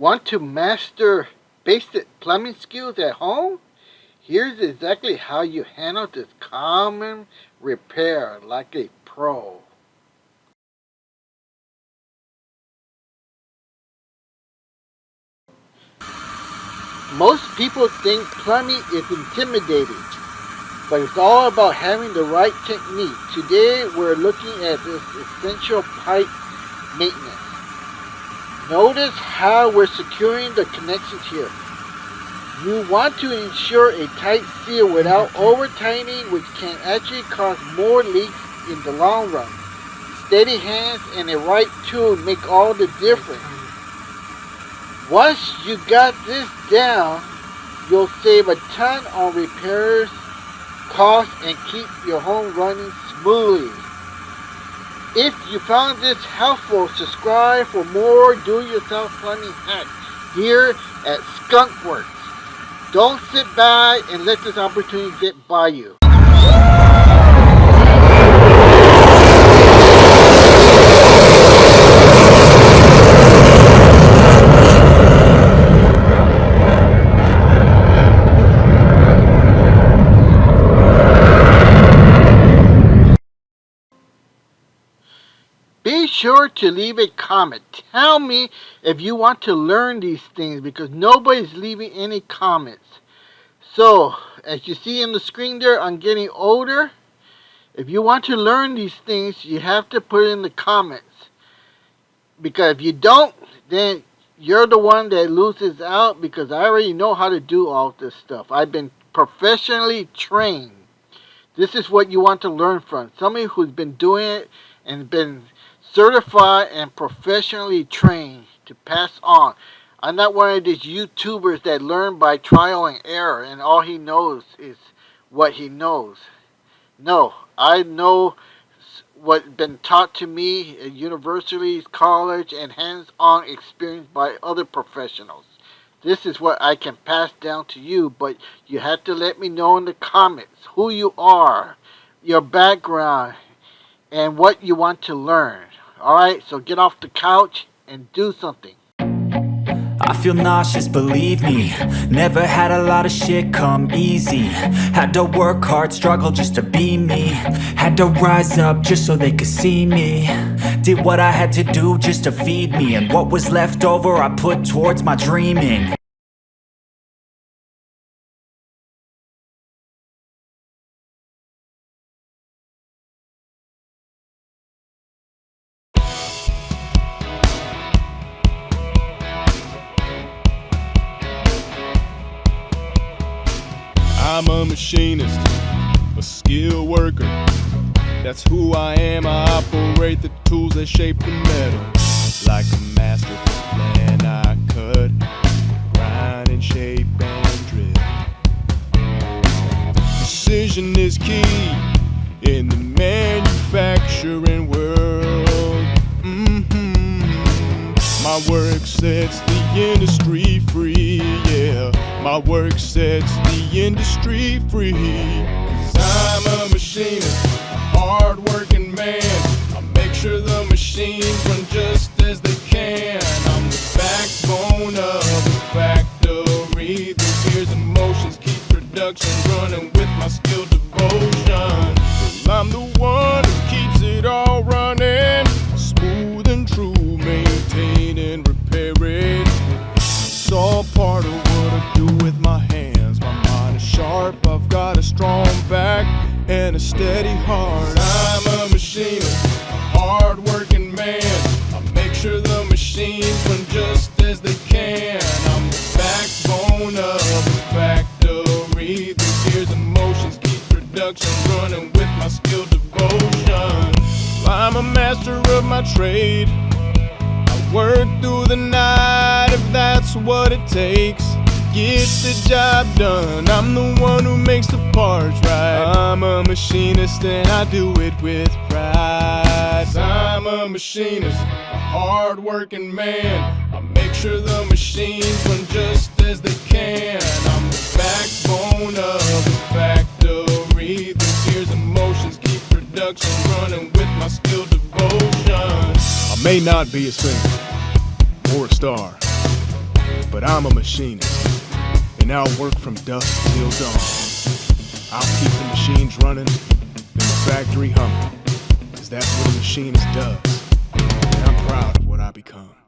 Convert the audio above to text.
Want to master basic plumbing skills at home? Here's exactly how you handle this common repair like a pro. Most people think plumbing is intimidating, but it's all about having the right technique. Today we're looking at this essential pipe maintenance. Notice how we're securing the connections here. You want to ensure a tight seal without over-tightening, which can actually cause more leaks in the long run. Steady hands and a right tool make all the difference. Once you got this down, you'll save a ton on repairs, costs, and keep your home running smoothly. If you found this helpful, subscribe for more do-it-yourself plumbing hacks here at Skunk Works. Don't sit by and let this opportunity get by you. Be sure to leave a comment. Tell me if you want to learn these things because nobody's leaving any comments. So, as you see on the screen there, I'm getting older. If you want to learn these things, you have to put it in the comments. Because if you don't, then you're the one that loses out because I already know how to do all this stuff. I've been professionally trained. This is what you want to learn from. Somebody who's been doing it and been certified and professionally trained to pass on. I'm not one of these YouTubers that learn by trial and error and all he knows is what he knows. No, I know what's been taught to me at universities, college, and hands-on experience by other professionals. This is what I can pass down to you, but you have to let me know in the comments who you are, your background, and what you want to learn. Alright, so get off the couch and do something. I feel nauseous, believe me. Never had a lot of shit come easy. Had to work hard, struggle just to be me. Had to rise up just so they could see me. Did what I had to do just to feed me. And what was left over I put towards my dreaming. I'm a machinist, a skilled worker. That's who I am. I operate the tools that shape the metal. Like a masterful plan, I cut, grind and shape and drill. Precision is key in the manufacturing world. My work sets the industry free, yeah. My work sets the industry free. 'Cause I'm a machinist, a hard-working man. I make sure the machines run just as they can. I'm the backbone of the factory. The gears and motions keep production running with my skilled devotion. Well, I'm the one who keeps it all running, smooth and true, maintain and repair it. It's all part of what I do with my hands. My mind is sharp, I've got a strong back and a steady heart. I'm a machinist, a hard-working man. I make sure the machines run just as they can. I'm the backbone of the factory. The gears and motions keep production running with my skilled devotion. I'm a master of my trade. Work through the night if that's what it takes. Get the job done, I'm the one who makes the parts right. I'm a machinist and I do it with pride. I'm a machinist, a hard-working man. I make sure the machines run just as they can. I'm the backbone of the factory. The gears and motions keep production running with my skilled devotion. I may not be a singer or a star, But I'm a machinist, and I'll work from dusk till dawn. I'll keep the machines running and the factory humming, 'cause that's what a machinist does, and I'm proud of what I become.